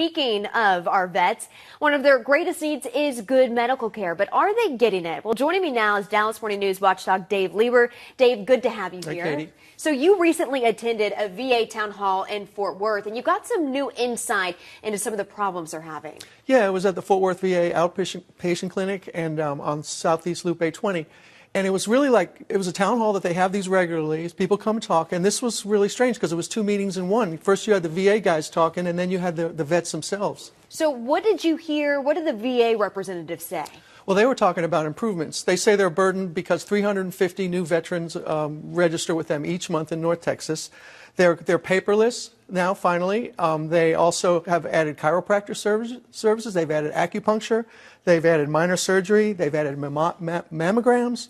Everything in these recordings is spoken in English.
Speaking of our vets, one of their greatest needs is good medical care, but are they getting it? Well, joining me now is Dallas Morning News watchdog Dave Lieber. Dave, good to have you here. Hi, Katie. So you recently attended a VA town hall in Fort Worth, and you got some new insight into some of the problems they're having. Yeah, it was at the Fort Worth VA outpatient clinic and on Southeast Loop 820. And it was really it was a town hall that they have these regularly. People come talk, and this was really strange because it was two meetings in one. First you had the VA guys talking, and then you had the vets themselves. So what did you hear? What did the VA representatives say? Well, they were talking about improvements. They say they're burdened because 350 new veterans register with them each month in North Texas. They're paperless now, finally. They also have added chiropractor services. They've added acupuncture. They've added minor surgery. They've added mammograms.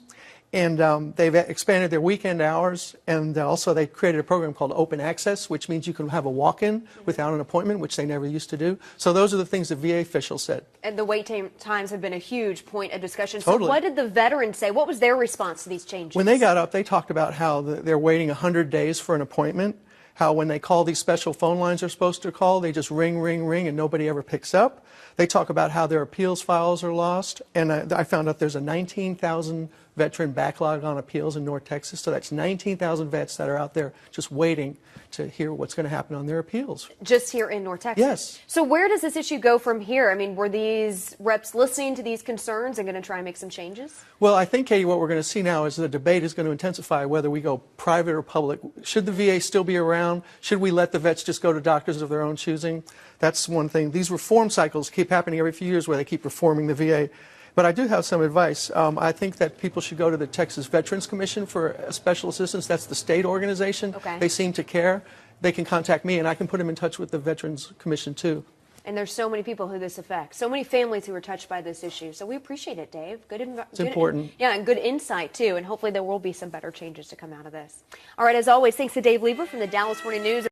And they've expanded their weekend hours, and also they created a program called Open Access, which means you can have a walk-in without an appointment, which they never used to do. So those are the things the VA officials said. And the wait times have been a huge point of discussion. Totally. So what did the veterans say? What was their response to these changes? When they got up, they talked about how they're waiting 100 days for an appointment, how when they call these special phone lines they're supposed to call, they just ring, ring, ring, and nobody ever picks up. They talk about how their appeals files are lost, and I found out there's a 19,000 veteran backlog on appeals in North Texas, so that's 19,000 vets that are out there just waiting to hear what's going to happen on their appeals. Just here in North Texas? Yes. So where does this issue go from here? I mean, were these reps listening to these concerns and going to try and make some changes? Well, I think, Katie, what we're going to see now is the debate is going to intensify whether we go private or public. Should the VA still be around? Should we let the vets just go to doctors of their own choosing? That's one thing. These reform cycles keep happening every few years where they keep reforming the VA. But I do have some advice. I think that people should go to the Texas Veterans Commission for special assistance. That's the state organization. Okay. They seem to care. They can contact me, and I can put them in touch with the Veterans Commission, too. And there's so many people who this affects, so many families who are touched by this issue. So we appreciate it, Dave. It's important. Yeah, and good insight, too. And hopefully there will be some better changes to come out of this. All right, as always, thanks to Dave Lieber from the Dallas Morning News.